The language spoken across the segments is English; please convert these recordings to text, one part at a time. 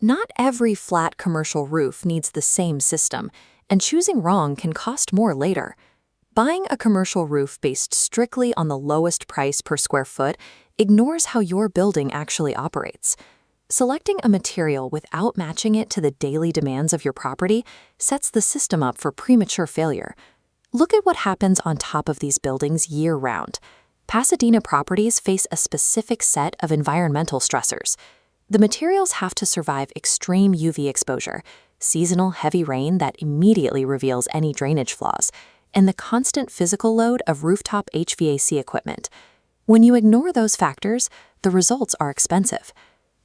Not every flat commercial roof needs the same system, and choosing wrong can cost more later. Buying a commercial roof based strictly on the lowest price per square foot ignores how your building actually operates. Selecting a material without matching it to the daily demands of your property sets the system up for premature failure. Look at what happens on top of these buildings year-round. Pasadena properties face a specific set of environmental stressors. The materials have to survive extreme UV exposure, seasonal heavy rain that immediately reveals any drainage flaws, and the constant physical load of rooftop HVAC equipment. When you ignore those factors, the results are expensive.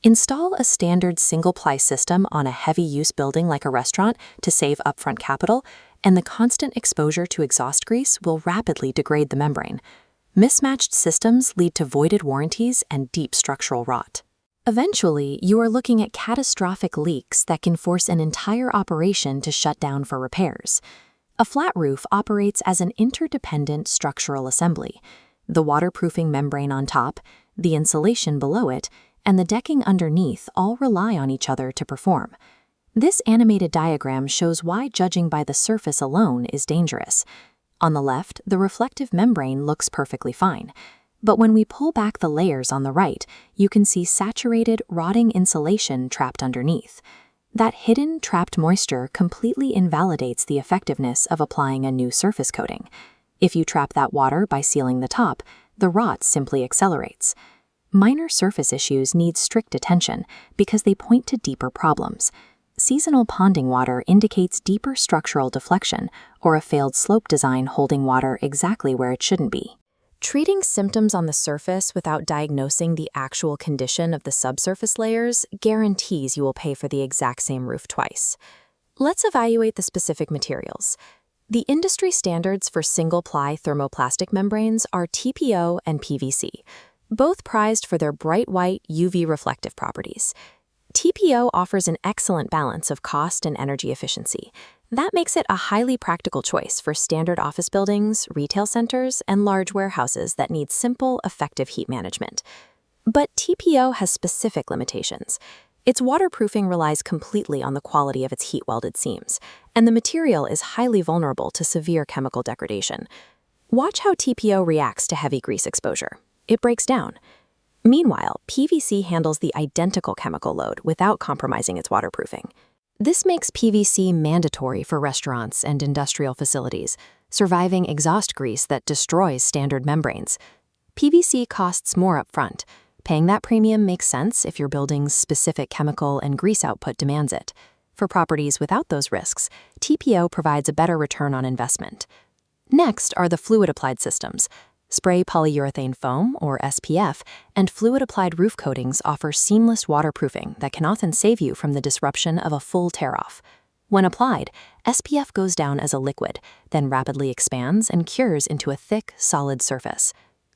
Install a standard single-ply system on a heavy-use building like a restaurant to save upfront capital, and the constant exposure to exhaust grease will rapidly degrade the membrane. Mismatched systems lead to voided warranties and deep structural rot. Eventually, you are looking at catastrophic leaks that can force an entire operation to shut down for repairs. A flat roof operates as an interdependent structural assembly. The waterproofing membrane on top, the insulation below it, and the decking underneath all rely on each other to perform. This animated diagram shows why judging by the surface alone is dangerous. On the left, the reflective membrane looks perfectly fine. But when we pull back the layers on the right, you can see saturated, rotting insulation trapped underneath. That hidden, trapped moisture completely invalidates the effectiveness of applying a new surface coating. If you trap that water by sealing the top, the rot simply accelerates. Minor surface issues need strict attention because they point to deeper problems. Seasonal ponding water indicates deeper structural deflection or a failed slope design holding water exactly where it shouldn't be. Treating symptoms on the surface without diagnosing the actual condition of the subsurface layers guarantees you will pay for the exact same roof twice. Let's evaluate the specific materials. The industry standards for single-ply thermoplastic membranes are TPO and PVC, both prized for their bright white UV reflective properties. TPO offers an excellent balance of cost and energy efficiency. That makes it a highly practical choice for standard office buildings, retail centers, and large warehouses that need simple, effective heat management. But TPO has specific limitations. Its waterproofing relies completely on the quality of its heat-welded seams, and the material is highly vulnerable to severe chemical degradation. Watch how TPO reacts to heavy grease exposure. It breaks down. Meanwhile, PVC handles the identical chemical load without compromising its waterproofing. This makes PVC mandatory for restaurants and industrial facilities, surviving exhaust grease that destroys standard membranes. PVC costs more upfront. Paying that premium makes sense if your building's specific chemical and grease output demands it. For properties without those risks, TPO provides a better return on investment. Next are the fluid-applied systems. Spray polyurethane foam, or SPF, and fluid-applied roof coatings offer seamless waterproofing that can often save you from the disruption of a full tear-off. When applied, SPF goes down as a liquid, then rapidly expands and cures into a thick, solid surface.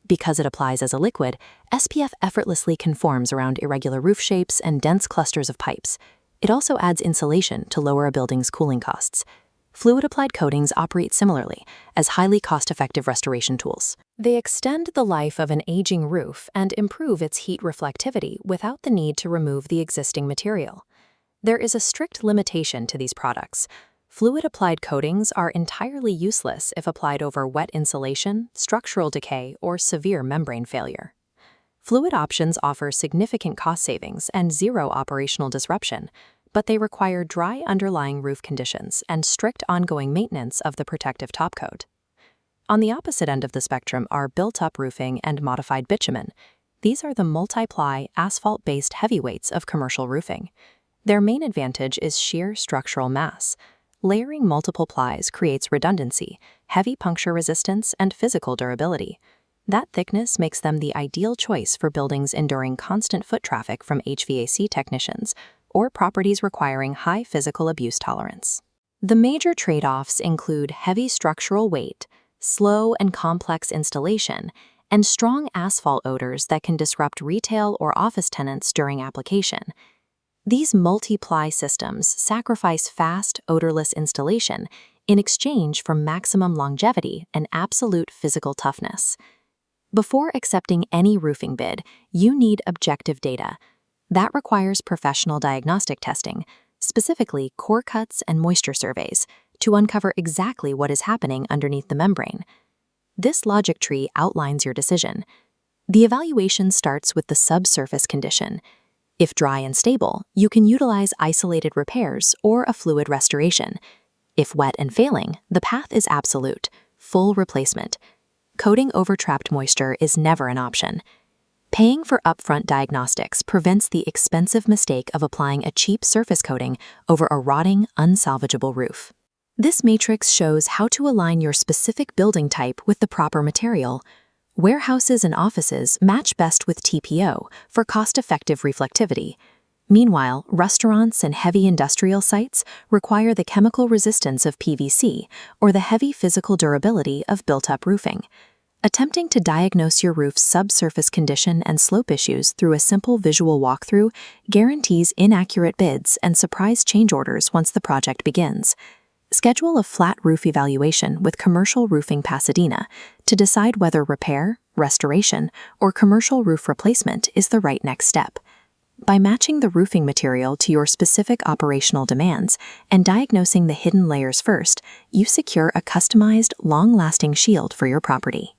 Because it applies as a liquid, SPF effortlessly conforms around irregular roof shapes and dense clusters of pipes. It also adds insulation to lower a building's cooling costs. Fluid-applied coatings operate similarly as highly cost-effective restoration tools. They extend the life of an aging roof and improve its heat reflectivity without the need to remove the existing material. There is a strict limitation to these products. Fluid-applied coatings are entirely useless if applied over wet insulation, structural decay, or severe membrane failure. Fluid options offer significant cost savings and zero operational disruption, but they require dry underlying roof conditions and strict ongoing maintenance of the protective topcoat. On the opposite end of the spectrum are built-up roofing and modified bitumen. These are the multi-ply, asphalt-based heavyweights of commercial roofing. Their main advantage is sheer structural mass. Layering multiple plies creates redundancy, heavy puncture resistance, and physical durability. That thickness makes them the ideal choice for buildings enduring constant foot traffic from HVAC technicians or properties requiring high physical abuse tolerance. The major trade-offs include heavy structural weight, slow and complex installation, and strong asphalt odors that can disrupt retail or office tenants during application. These multi-ply systems sacrifice fast, odorless installation in exchange for maximum longevity and absolute physical toughness. Before accepting any roofing bid, you need objective data. That requires professional diagnostic testing, specifically core cuts and moisture surveys, to uncover exactly what is happening underneath the membrane. This logic tree outlines your decision. The evaluation starts with the subsurface condition. If dry and stable, you can utilize isolated repairs or a fluid restoration. If wet and failing, the path is absolute, full replacement. Coating over trapped moisture is never an option. Paying for upfront diagnostics prevents the expensive mistake of applying a cheap surface coating over a rotting, unsalvageable roof. This matrix shows how to align your specific building type with the proper material. Warehouses and offices match best with TPO for cost-effective reflectivity. Meanwhile, restaurants and heavy industrial sites require the chemical resistance of PVC or the heavy physical durability of built-up roofing. Attempting to diagnose your roof's subsurface condition and slope issues through a simple visual walkthrough guarantees inaccurate bids and surprise change orders once the project begins. Schedule a flat roof evaluation with Commercial Roofing Pasadena to decide whether repair, restoration, or commercial roof replacement is the right next step. By matching the roofing material to your specific operational demands and diagnosing the hidden layers first, you secure a customized, long-lasting shield for your property.